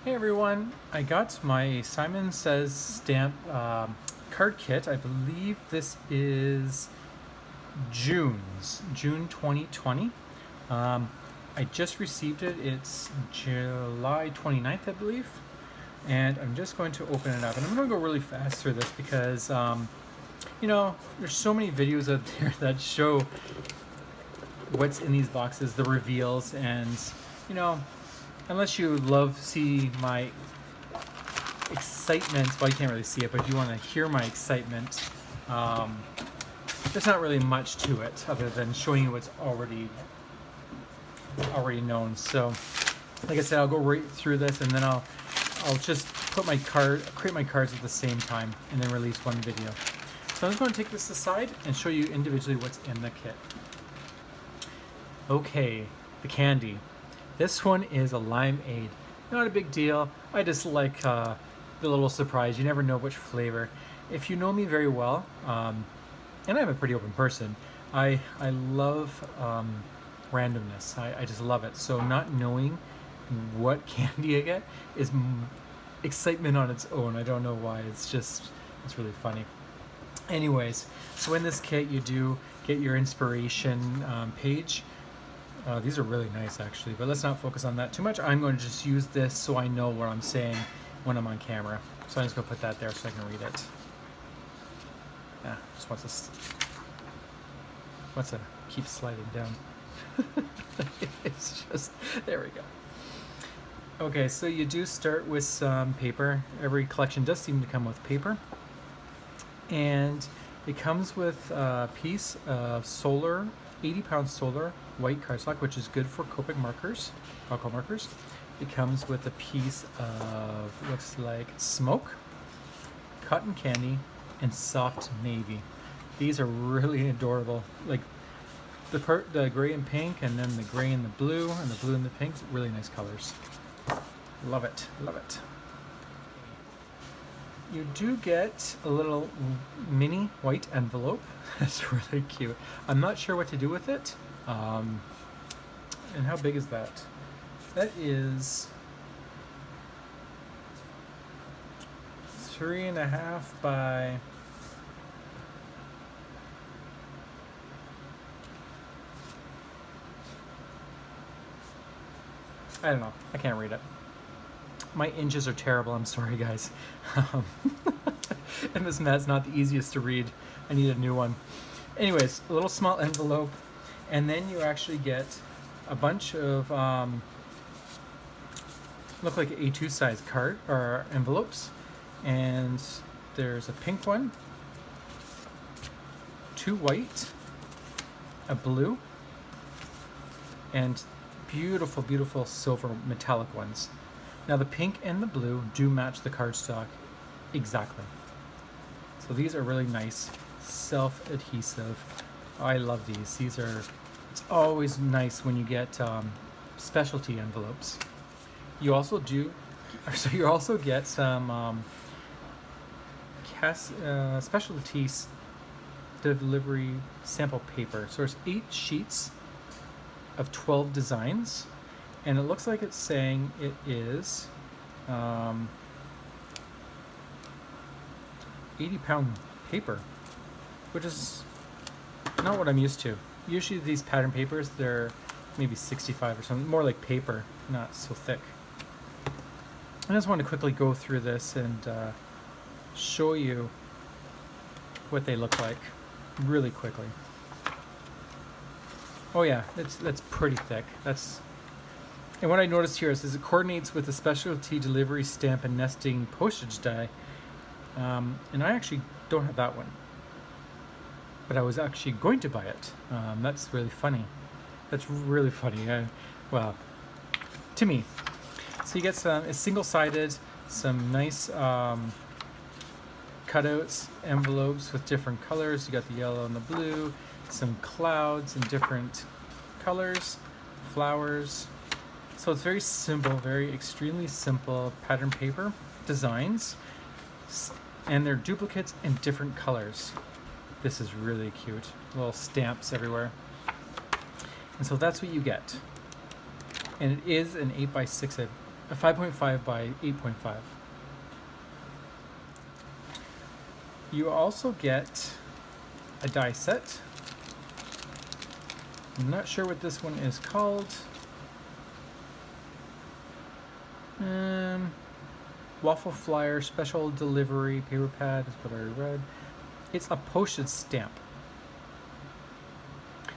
Hey everyone, I got my Simon Says stamp card kit. I believe this is June 2020. I just received it. It's July 29th, I believe. And I'm just going to open it up. And I'm going to go really fast through this because, there's so many videos out there that show what's in these boxes, the reveals, and, unless you see my excitement, well, you can't really see it, but if you want to hear my excitement, there's not really much to it other than showing you what's already known. So, like I said, I'll go right through this, and then I'll just create my cards at the same time, and then release one video. So I'm just going to take this aside and show you individually what's in the kit. Okay, the candy. This one is a limeade. Not a big deal. I just like the little surprise. You never know which flavor. If you know me very well, and I'm a pretty open person, I love randomness. I just love it. So not knowing what candy I get is excitement on its own. I don't know why. It's really funny. Anyways, so in this kit you do get your inspiration page. These are really nice actually, but let's not focus on that too much. I'm going to just use this so I know what I'm saying when I'm on camera. So I'm just going to put that there so I can read it. Yeah, just wants to keep sliding down. It's just, there we go. Okay, so you do start with some paper. Every collection does seem to come with paper. And it comes with a piece of 80-pound solar white cardstock, which is good for Copic markers, alcohol markers. It comes with a piece of, looks like smoke, cotton candy, and soft navy. These are really adorable. Like the gray and pink, and then the gray and the blue, and the blue and the pink. Really nice colors. Love it, love it. You do get a little mini white envelope. That's really cute. I'm not sure what to do with it. And how big is that? That is 3.5 by I don't know. I can't read it. My inches are terrible. I'm sorry, guys. And this mat's not the easiest to read. I need a new one. Anyways, a little small envelope, and then you actually get a bunch of look like A2 size card or envelopes, and there's a pink one, 2 white, a blue, and beautiful, beautiful silver metallic ones. Now the pink and the blue do match the cardstock exactly. So these are really nice, self-adhesive. I love these. It's always nice when you get specialty envelopes. You also get some specialty delivery sample paper. So there's 8 sheets of 12 designs. And it looks like it's saying it is 80-pound paper, which is not what I'm used to. Usually these pattern papers, they're maybe 65 or something, more like paper, not so thick. I just want to quickly go through this and show you what they look like really quickly. Oh yeah, that's pretty thick. And what I noticed here is it coordinates with a specialty delivery stamp and nesting postage die. And I actually don't have that one, but I was actually going to buy it. That's really funny. That's really funny. Well, to me. So you get it's single-sided, some nice cutouts, envelopes with different colors. You got the yellow and the blue, some clouds in different colors, flowers. So it's very simple, extremely simple pattern paper designs, and they're duplicates in different colors. This is really cute. Little stamps everywhere. And so that's what you get. And it is an 8x6, a 5.5 by 8.5. You also get a die set. I'm not sure what this one is called. Waffle flyer, special delivery, paper pad is what I read. It's a postage stamp.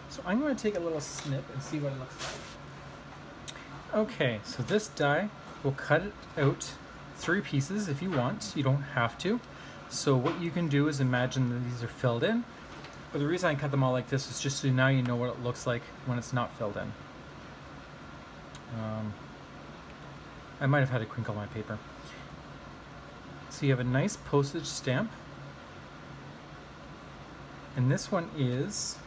So I'm going to take a little snip and see what it looks like. Okay, so this die, we'll cut it out 3 pieces if you want. You don't have to. So what you can do is imagine that these are filled in. But the reason I cut them all like this is just so now you know what it looks like when it's not filled in. I might have had to crinkle my paper. So you have a nice postage stamp. And this one is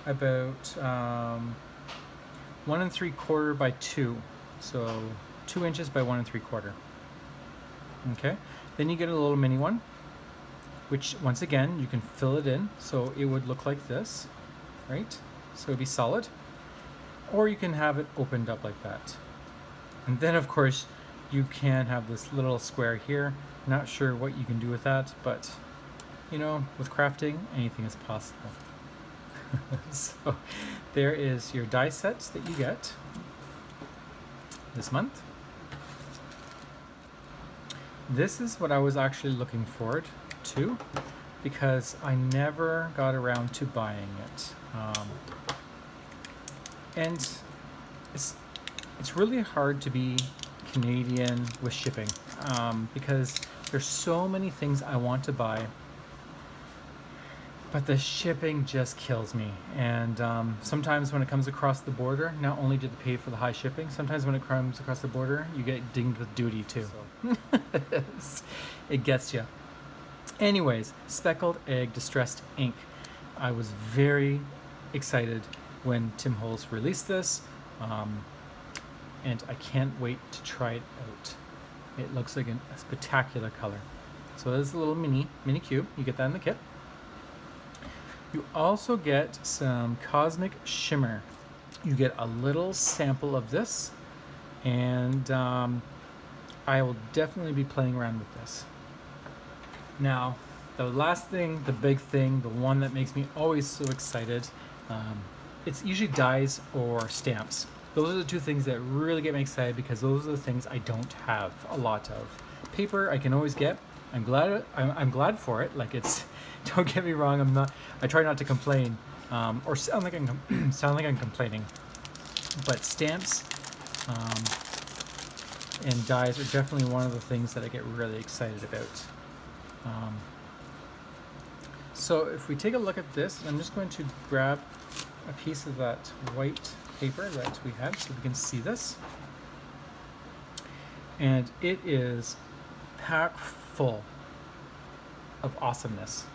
about 1 3/4 by 2. So 2 inches by 1 3/4. Okay, then you get a little mini one, which once again you can fill it in, so it would look like this, right? So it'd be solid, or you can have it opened up like that. And then of course you can have this little square here. Not sure what you can do with that, but you know, with crafting anything is possible. So there is your die sets that you get this month. This is what I was actually looking forward to because I never got around to buying it. And it's really hard to be Canadian with shipping because there's so many things I want to buy, but the shipping just kills me. And sometimes when it comes across the border, not only do they pay for the high shipping, sometimes when it comes across the border, you get dinged with duty too. So. It gets you. Anyways, Speckled Egg Distressed Ink. I was very excited when Tim Holtz released this, and I can't wait to try it out. It looks like a spectacular color. So there's a little mini cube. You get that in the kit. You also get some Cosmic Shimmer. You get a little sample of this, and I will definitely be playing around with this. Now, the last thing, the big thing, the one that makes me always so excited, it's usually dies or stamps. Those are the 2 things that really get me excited because those are the things I don't have a lot of. Paper I can always get. I'm glad for it. Like, it's, don't get me wrong, I try not to complain or sound like I'm complaining. But stamps and dies are definitely one of the things that I get really excited about. So if we take a look at this, I'm just going to grab a piece of that white paper that we have so we can see this. And it is packed full of awesomeness.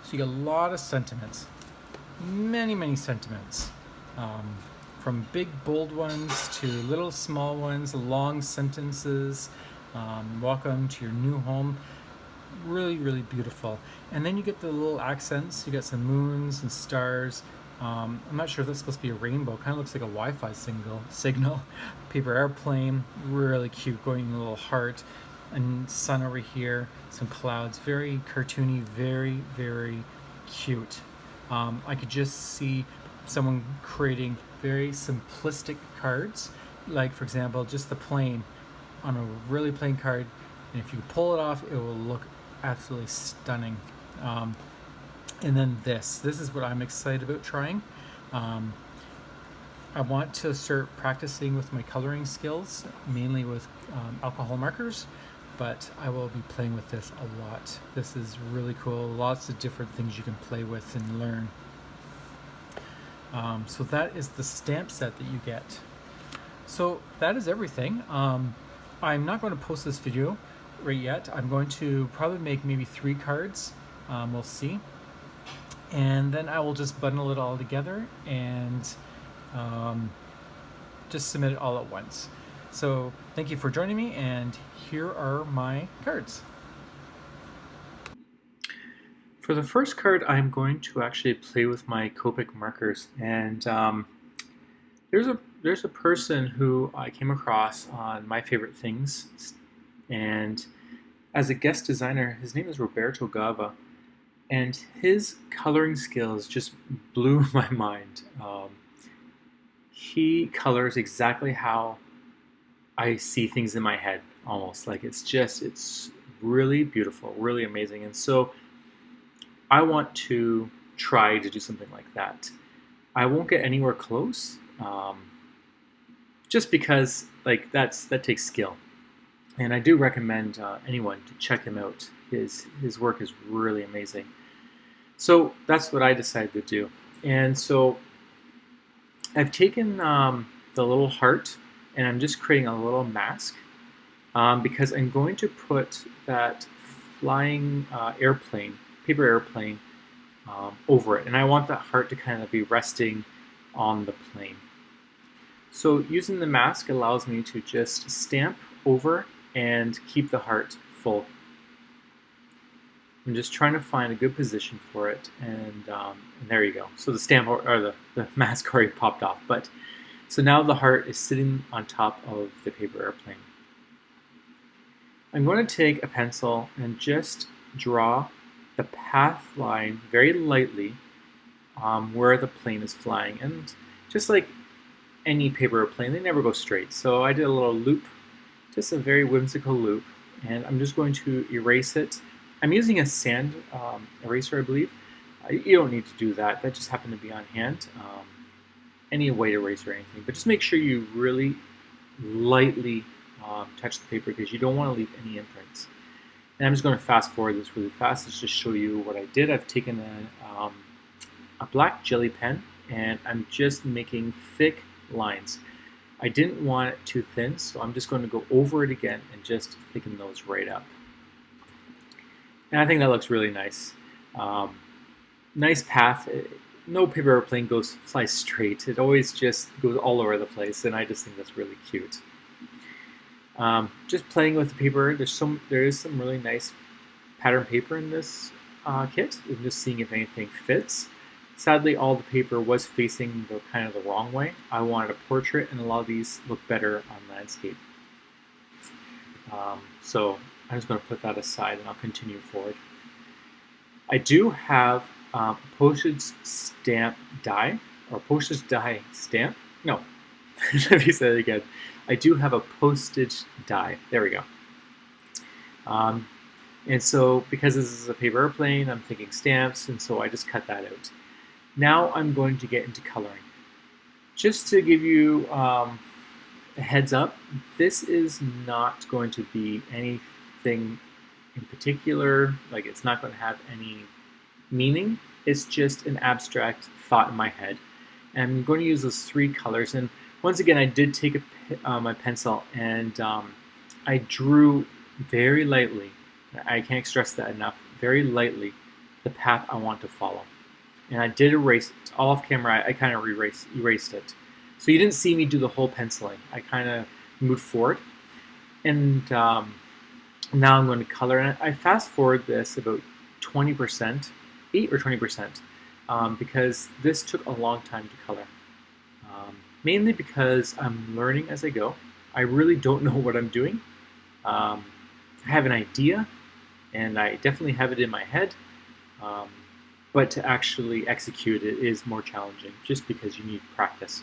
So you get a lot of sentiments, many sentiments, from big bold ones to little small ones, long sentences, welcome to your new home. Really beautiful. And then you get the little accents. You get some moons and stars. I'm not sure if that's supposed to be a rainbow. Kind of looks like a Wi-Fi signal. Paper airplane, really cute, going a little heart, and sun over here, some clouds, very cartoony, very cute. I could just see someone creating very simplistic cards, like for example just the plane on a really plain card, and if you pull it off it will look absolutely stunning. And then this is what I'm excited about trying. I want to start practicing with my coloring skills, mainly with alcohol markers, but I will be playing with this a lot. This is really cool. Lots of different things you can play with and learn. So that is the stamp set that you get. So that is everything. I'm not going to post this video right yet. I'm going to probably make maybe 3 cards. We'll see. And then I will just bundle it all together and just submit it all at once. So thank you for joining me, and here are my cards. For the first card, I'm going to actually play with my Copic markers, and there's there's a person who I came across on My Favorite Things, and as a guest designer, his name is Roberto Gava, and his coloring skills just blew my mind. He colors exactly how I see things in my head, almost. Like it's really beautiful, really amazing. And so I want to try to do something like that. I won't get anywhere close, just because like that takes skill. And I do recommend anyone to check him out. His work is really amazing. So that's what I decided to do. And so I've taken the little heart and I'm just creating a little mask because I'm going to put that flying paper airplane over it. And I want that heart to kind of be resting on the plane. So using the mask allows me to just stamp over and keep the heart full. I'm just trying to find a good position for it, and there you go. So the stamp or the mask already popped off, but so now the heart is sitting on top of the paper airplane. I'm going to take a pencil and just draw the path line very lightly where the plane is flying, and just like any paper airplane, they never go straight. So I did a little loop, just a very whimsical loop, and I'm just going to erase it. I'm using a sand eraser, I believe. You don't need to do that. That just happened to be on hand. Any white eraser or anything. But just make sure you really lightly touch the paper because you don't want to leave any imprints. And I'm just going to fast forward this really fast. Let's just show you what I did. I've taken a black jelly pen and I'm just making thick lines. I didn't want it too thin, so I'm just going to go over it again and just thicken those right up. And I think that looks really nice. Nice path. No paper airplane flies straight. It always just goes all over the place, and I just think that's really cute. Just playing with the paper. There is some really nice pattern paper in this kit. I'm just seeing if anything fits. Sadly, all the paper was facing the kind of the wrong way. I wanted a portrait, and a lot of these look better on landscape. So I'm just going to put that aside, and I'll continue forward. I do have postage stamp die, or postage die stamp. No, let me say it again. I do have a postage die. There we go. And so because this is a paper airplane, I'm thinking stamps, and so I just cut that out. Now I'm going to get into coloring. Just to give you a heads up, this is not going to be anything in particular, like it's not going to have any meaning. It's just an abstract thought in my head. And I'm going to use those three colors. And once again, I did take my pencil and I drew very lightly, I can't stress that enough, very lightly, the path I want to follow. And I did erase it. All off camera, I kind of erased it. So you didn't see me do the whole penciling. I kind of moved forward. And now I'm going to color. And I fast forward this about 20%, 8 or 20%, because this took a long time to color. Mainly because I'm learning as I go. I really don't know what I'm doing. I have an idea, and I definitely have it in my head. But to actually execute it is more challenging, just because you need practice.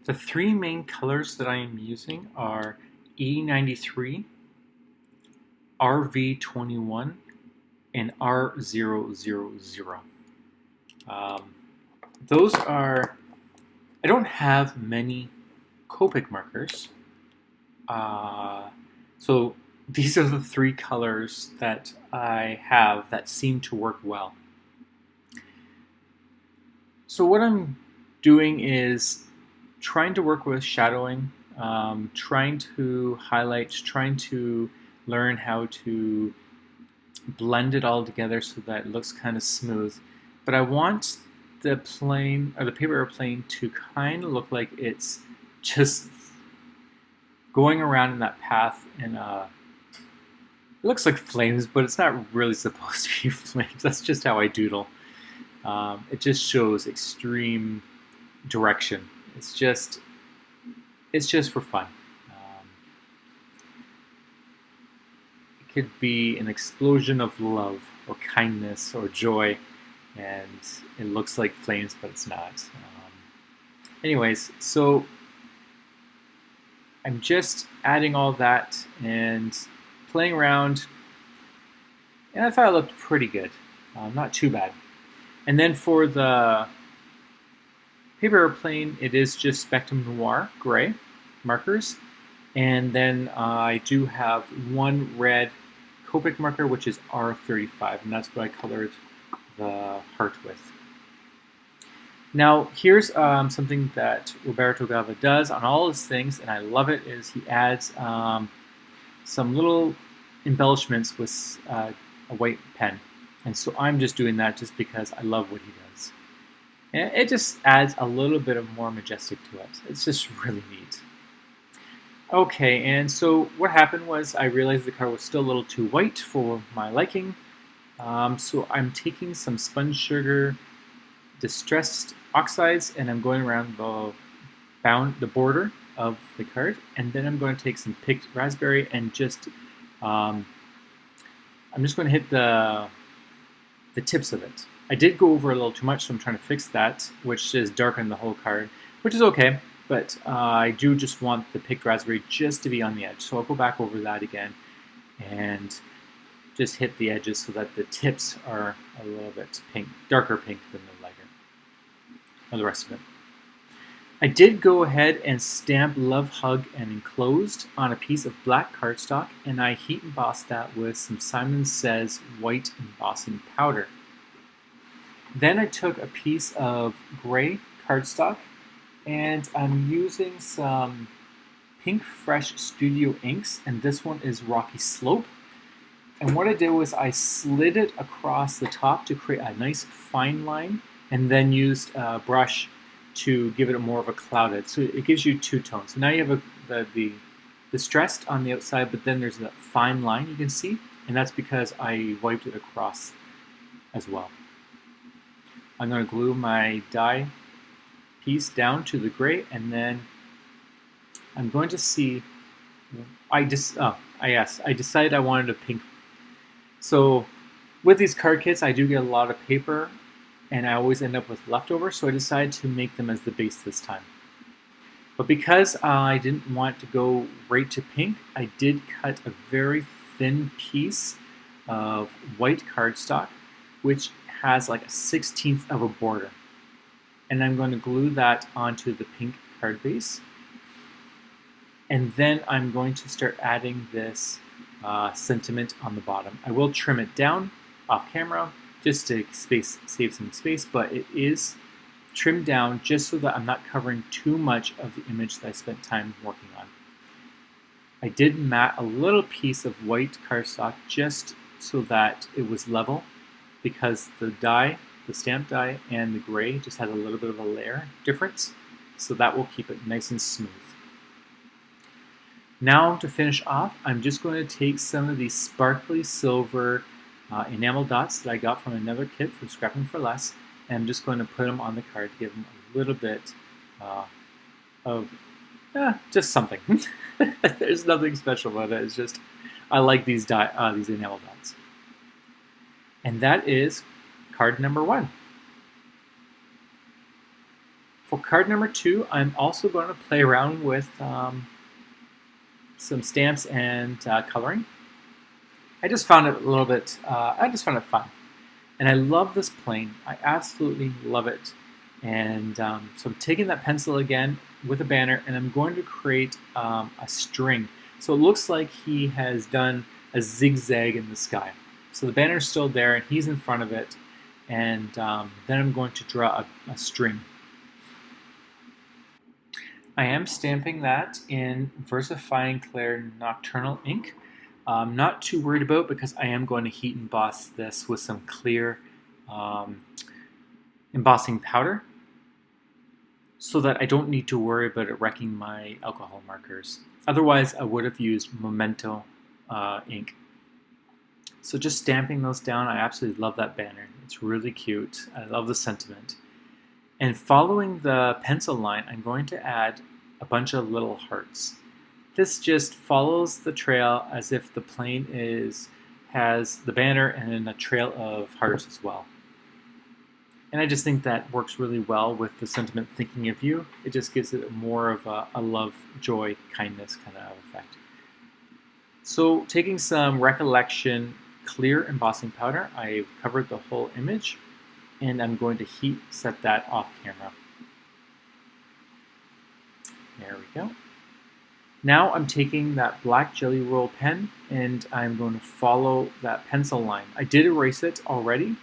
The three main colors that I am using are E93, RV21, and R000. Those are, I don't have many Copic markers, so these are the three colors that I have that seem to work well. So what I'm doing is trying to work with shadowing, trying to highlight, trying to learn how to blend it all together so that it looks kind of smooth. But I want the plane, or the paper airplane, to kind of look like it's just going around in that path, and it looks like flames, but it's not really supposed to be flames. That's just how I doodle. It just shows extreme direction. It's just it's just for fun. It could be an explosion of love or kindness or joy, and it looks like flames, but it's not. Anyways, so I'm just adding all that and playing around, and I thought it looked pretty good. Not too bad. And then for the paper airplane, it is just Spectrum Noir gray markers. And then I do have one red Copic marker, which is R35, and that's what I colored the heart with. Now, here's something that Roberto Gava does on all his things, and I love it, is he adds some little embellishments with a white pen. And so I'm just doing that just because I love what he does. And it just adds a little bit of more majestic to it. It's just really neat. Okay, and so what happened was I realized the card was still a little too white for my liking. So I'm taking some Spun Sugar Distressed Oxides, and I'm going around the border of the card, and then I'm going to take some picked raspberry and just I'm just going to hit the tips of it. I did go over a little too much, so I'm trying to fix that, which is darken the whole card, which is okay, but I do just want the picked raspberry just to be on the edge. So I'll go back over that again and just hit the edges so that the tips are a little bit pink, darker pink than the lighter, or the rest of it. I did go ahead and stamp Love, Hug, and Enclosed on a piece of black cardstock, and I heat embossed that with some Simon Says white embossing powder. Then I took a piece of gray cardstock, and I'm using some Pink Fresh Studio inks, and this one is Rocky Slope. And what I did was I slid it across the top to create a nice fine line, and then used a brush to give it more of a clouded. So it gives you two tones. So now you have the distressed on the outside, but then there's that fine line you can see, and that's because I wiped it across as well. I'm going to glue my die piece down to the gray, and then I'm going to see. I decided I wanted a pink. So with these card kits, I do get a lot of paper, and I always end up with leftovers, so I decided to make them as the base this time. But because I didn't want to go right to pink, I did cut a very thin piece of white cardstock, which has like a 1/16 of a border. And I'm going to glue that onto the pink card base. And then I'm going to start adding this sentiment on the bottom. I will trim it down off camera, just to save some space, but it is trimmed down just so that I'm not covering too much of the image that I spent time working on. I did mat a little piece of white cardstock just so that it was level, because the die, the stamp die, and the gray just had a little bit of a layer difference, so that will keep it nice and smooth. Now to finish off, I'm just going to take some of these sparkly silver enamel dots that I got from another kit from Scrapping for Less, and I'm just going to put them on the card to give them a little bit of just something. There's nothing special about it. It's just I like these enamel dots. And that is card number 1. For card number 2, I'm also going to play around with some stamps and coloring. I just found it a little bit, I just found it fun. And I love this plane. I absolutely love it. And so I'm taking that pencil again with a banner, and I'm going to create a string. So it looks like he has done a zigzag in the sky. So the banner's still there, and he's in front of it. And then I'm going to draw a string. I am stamping that in VersaFine Clear Nocturnal ink. I'm not too worried about, because I am going to heat emboss this with some clear embossing powder, so that I don't need to worry about it wrecking my alcohol markers. Otherwise, I would have used Memento ink. So just stamping those down, I absolutely love that banner. It's really cute. I love the sentiment. And following the pencil line, I'm going to add a bunch of little hearts. This just follows the trail as if the plane has the banner and then a trail of hearts as well. And I just think that works really well with the sentiment thinking of you. It just gives it more of a love, joy, kindness kind of effect. So taking some Recollection clear embossing powder, I've covered the whole image, and I'm going to heat set that off camera. There we go. Now I'm taking that black Jelly Roll pen and I'm going to follow that pencil line. I did erase it already,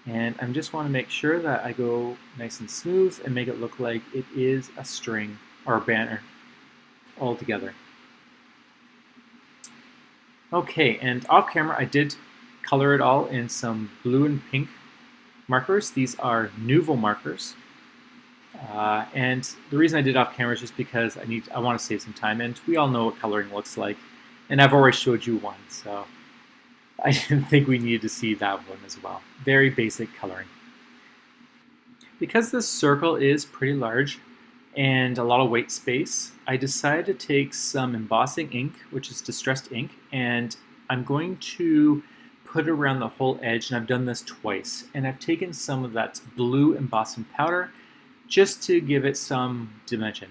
and I just want to make sure that I go nice and smooth and make it look like it is a string or a banner all together. Okay, and off camera I did color it all in some blue and pink markers. These are Nuvo markers. And the reason I did off camera is just because I want to save some time, and we all know what coloring looks like, and I've already showed you one, so I didn't think we needed to see that one as well. Very basic coloring. Because this circle is pretty large and a lot of white space, I decided to take some embossing ink, which is distressed ink, and I'm going to put it around the whole edge, and I've done this twice. And I've taken some of that blue embossing powder just to give it some dimension.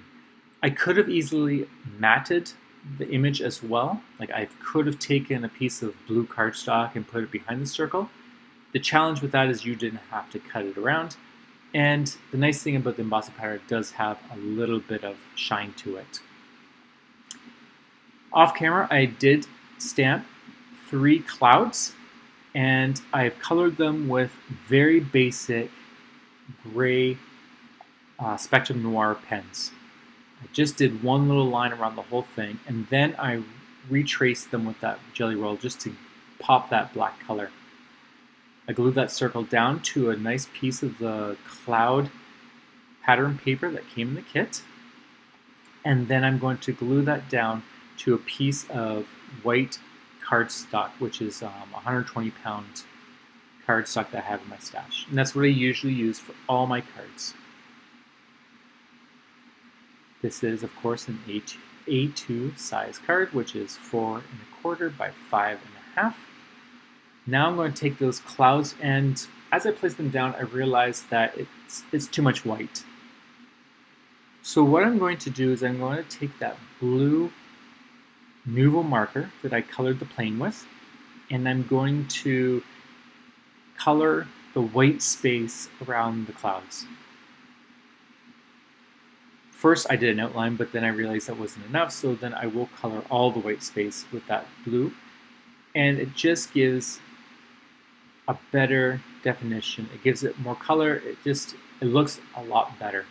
I could have easily matted the image as well. Like I could have taken a piece of blue cardstock and put it behind the circle. The challenge with that is you didn't have to cut it around. And the nice thing about the embossing powder, it does have a little bit of shine to it. Off camera, I did stamp 3 clouds, and I've colored them with very basic gray Spectrum Noir pens. I just did one little line around the whole thing, and then I retraced them with that Jelly Roll just to pop that black color. I glued that circle down to a nice piece of the cloud pattern paper that came in the kit, and then I'm going to glue that down to a piece of white cardstock, which is 120-pound cardstock that I have in my stash. And that's what I usually use for all my cards. This is, of course, an A2 size card, which is 4 1/4 by 5 1/2. Now I'm going to take those clouds, and as I place them down, I realized that it's too much white. So what I'm going to do is I'm going to take that blue Nuvo marker that I colored the plane with, and I'm going to color the white space around the clouds. First I did an outline, but then I realized that wasn't enough, so then I will color all the white space with that blue, and it just gives a better definition. It gives it more color. It looks a lot better,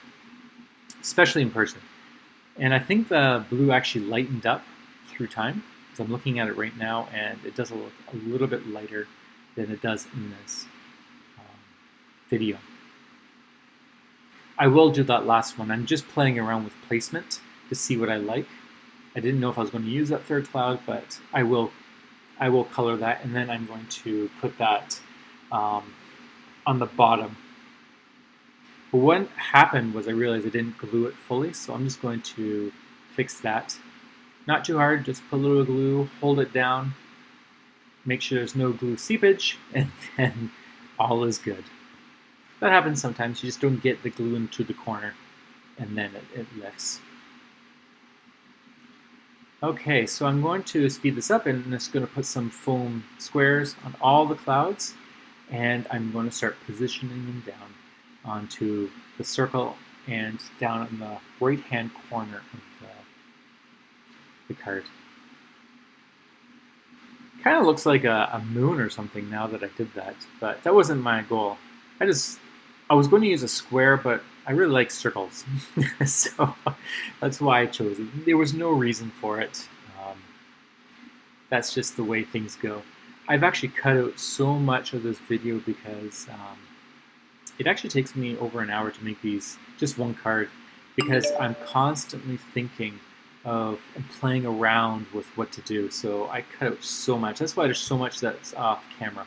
especially in person. And I think the blue actually lightened up through time, because I'm looking at it right now, and it does look a little bit lighter than it does in this video. I will do that last one. I'm just playing around with placement to see what I like. I didn't know if I was going to use that third cloud, but I will color that, and then I'm going to put that on the bottom. But what happened was I realized I didn't glue it fully, so I'm just going to fix that. Not too hard, just put a little glue, hold it down, make sure there's no glue seepage, and then all is good. That happens sometimes. You just don't get the glue into the corner, and then it lifts. Okay, so I'm going to speed this up, and I'm just going to put some foam squares on all the clouds, and I'm going to start positioning them down onto the circle and down in the right-hand corner of the card. Kind of looks like a moon or something now that I did that, but that wasn't my goal. I was going to use a square, but I really like circles, so that's why I chose it. There was no reason for it. That's just the way things go. I've actually cut out so much of this video because it actually takes me over an hour to make these, just one card, because I'm constantly thinking of and playing around with what to do. So I cut out so much. That's why there's so much that's off camera.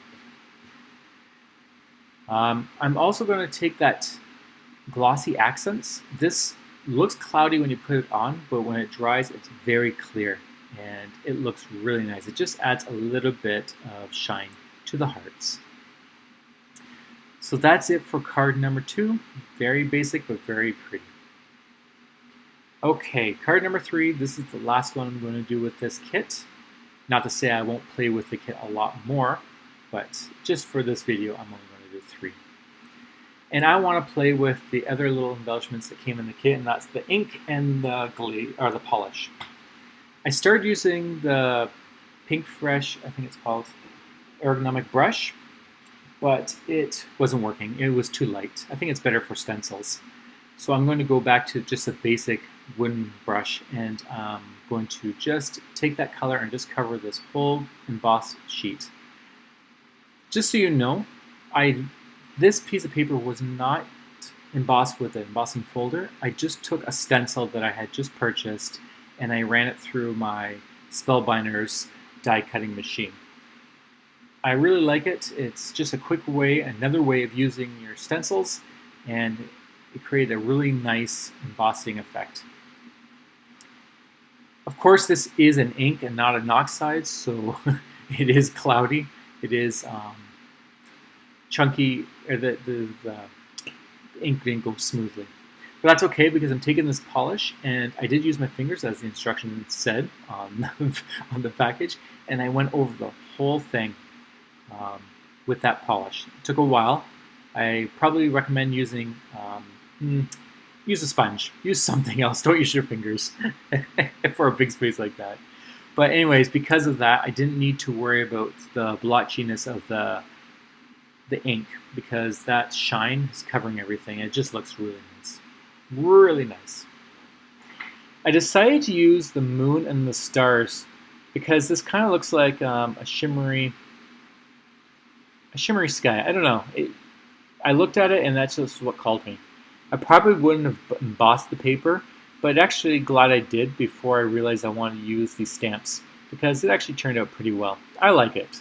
I'm also going to take that glossy accents. This looks cloudy when you put it on, but when it dries, it's very clear and it looks really nice. It just adds a little bit of shine to the hearts. So that's it for card number 2. Very basic, but very pretty. Okay, card number 3. This is the last one I'm going to do with this kit. Not to say I won't play with the kit a lot more, but just for this video, I'm only going to do 3. And I want to play with the other little embellishments that came in the kit, and that's the ink and the glaze, or the polish. I started using the Pink Fresh, I think it's called, ergonomic brush, but it wasn't working. It was too light. I think it's better for stencils. So I'm going to go back to just a basic wooden brush, and I'm going to just take that color and just cover this whole embossed sheet. Just so you know, this piece of paper was not embossed with an embossing folder. I just took a stencil that I had just purchased and I ran it through my Spellbinders die cutting machine. I really like it. It's just a quick way, another way of using your stencils, and it created a really nice embossing effect. Of course, this is an ink and not an oxide, so it is cloudy. It is chunky, or the ink didn't go smoothly. But that's okay because I'm taking this polish, and I did use my fingers as the instructions said on the package, and I went over the whole thing with that polish. It took a while. I probably recommend using, use a sponge. Use something else. Don't use your fingers for a big space like that. But anyways, because of that, I didn't need to worry about the blotchiness of the ink, because that shine is covering everything. It just looks really nice. Really nice. I decided to use the moon and the stars because this kind of looks like a shimmery sky. I don't know. I looked at it and that's just what called me. I probably wouldn't have embossed the paper, but actually glad I did before I realized I wanted to use these stamps, because it actually turned out pretty well. I like it.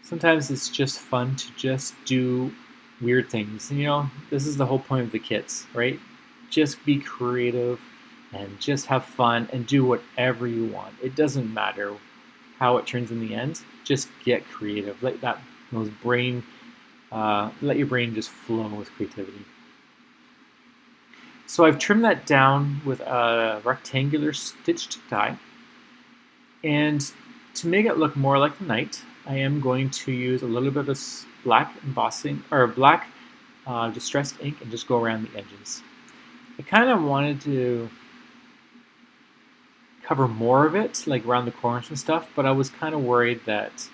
Sometimes it's just fun to just do weird things. And, you know, this is the whole point of the kits, right? Just be creative and just have fun and do whatever you want. It doesn't matter how it turns in the end. Just get creative. Let your brain just flow with creativity. So I've trimmed that down with a rectangular stitched die. And to make it look more like the night, I am going to use a little bit of black embossing, or black distressed ink, and just go around the edges. I kind of wanted to cover more of it, like around the corners and stuff, but I was kind of worried that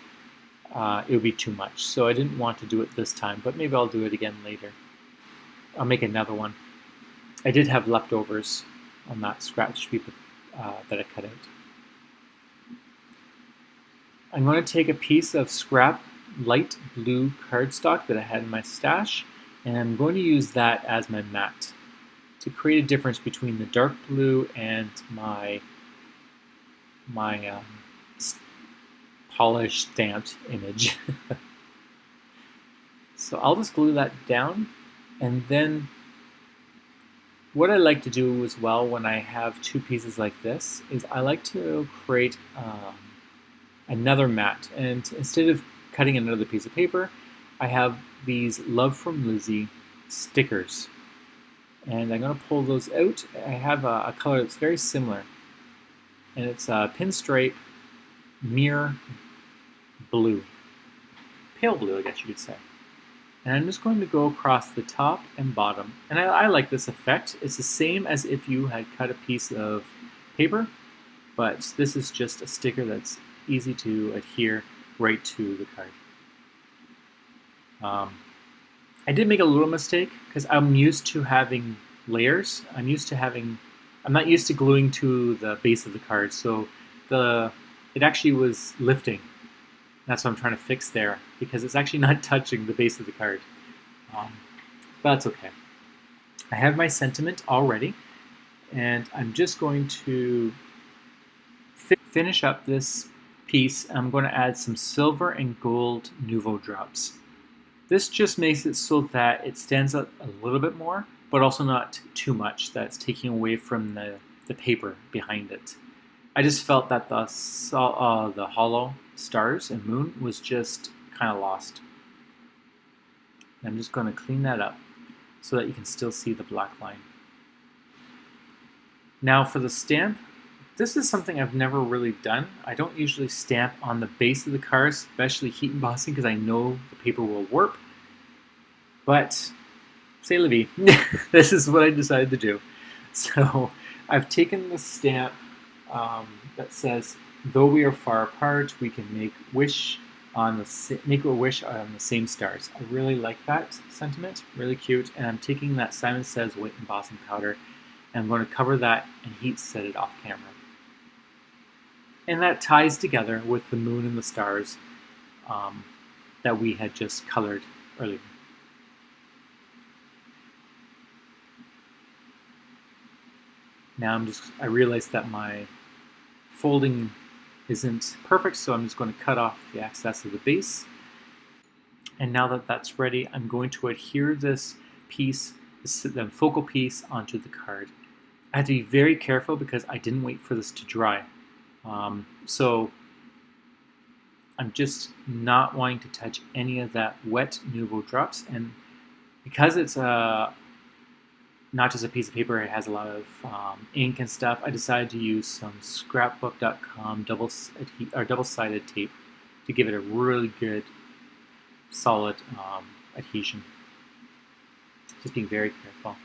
it would be too much, so I didn't want to do it this time, but maybe I'll do it again later. I'll make another one. I did have leftovers on that scratch paper that I cut out. I'm going to take a piece of scrap light blue cardstock that I had in my stash, and I'm going to use that as my mat to create a difference between the dark blue and my polished stamped image. So I'll just glue that down, and then what I like to do as well when I have two pieces like this is I like to create another mat, and instead of cutting another piece of paper, I have these Love from Lizzie stickers, and I'm going to pull those out. I have a color that's very similar, and it's a pinstripe mirror blue, pale blue I guess you could say. And I'm just going to go across the top and bottom, and I like this effect. It's the same as if you had cut a piece of paper, but this is just a sticker that's easy to adhere right to the card. I did make a little mistake because I'm used to having layers. I'm not used to gluing to the base of the card, so it actually was lifting. That's what I'm trying to fix there, because it's actually not touching the base of the card. But that's okay. I have my sentiment already, and I'm just going to finish up this piece. I'm going to add some silver and gold Nuvo drops. This just makes it so that it stands out a little bit more, but also not too much that's taking away from the paper behind it. I just felt that the hollow stars and moon was just kind of lost. And I'm just going to clean that up so that you can still see the black line. Now for the stamp, this is something I've never really done. I don't usually stamp on the base of the card, especially heat embossing, because I know the paper will warp. But, c'est la vie. This is what I decided to do. So I've taken the stamp that says, "Though we are far apart, we can make a wish on the same stars." I really like that sentiment, really cute. And I'm taking that Simon Says white embossing powder, and I'm going to cover that and heat set it off camera. And that ties together with the moon and the stars that we had just colored earlier. Now I realized that my folding isn't perfect, so I'm just going to cut off the excess of the base. And now that that's ready, I'm going to adhere this piece, the focal piece, onto the card. I had to be very careful because I didn't wait for this to dry. So I'm just not wanting to touch any of that wet Nuvo drops, and because it's not just a piece of paper, it has a lot of ink and stuff, I decided to use some scrapbook.com double-sided tape to give it a really good solid adhesion. Just being very careful.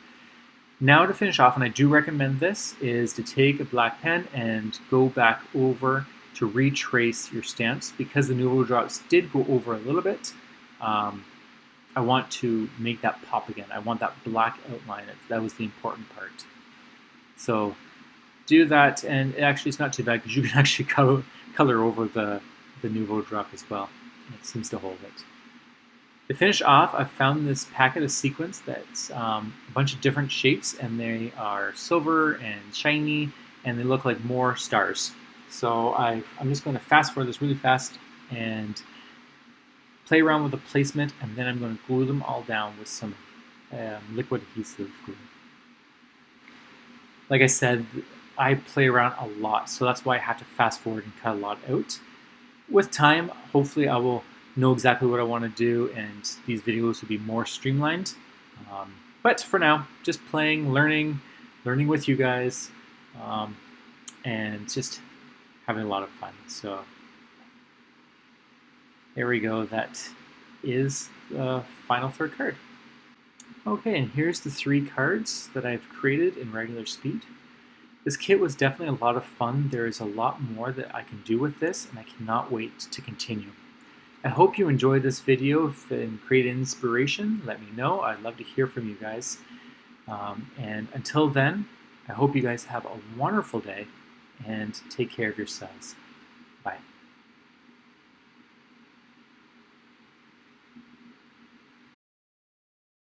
Now to finish off, and I do recommend this, is to take a black pen and go back over to retrace your stamps. Because the Nuvo drops did go over a little bit, I want to make that pop again. I want that black outline. That was the important part. So do that, and actually it's not too bad because you can actually color over the Nuvo drop as well. It seems to hold it. To finish off, I found this packet of sequins that's a bunch of different shapes, and they are silver and shiny, and they look like more stars. So I'm just going to fast forward this really fast and play around with the placement, and then I'm going to glue them all down with some liquid adhesive glue. Like I said, I play around a lot, so that's why I have to fast forward and cut a lot out. With time, hopefully I will know exactly what I want to do, and these videos will be more streamlined. But for now, just playing, learning with you guys, and just having a lot of fun. So there we go. That is the final third card. Okay, and here's the 3 cards that I've created in regular speed. This kit was definitely a lot of fun. There is a lot more that I can do with this, and I cannot wait to continue. I hope you enjoyed this video and created inspiration. Let me know. I'd love to hear from you guys. And until then, I hope you guys have a wonderful day and take care of yourselves. Bye.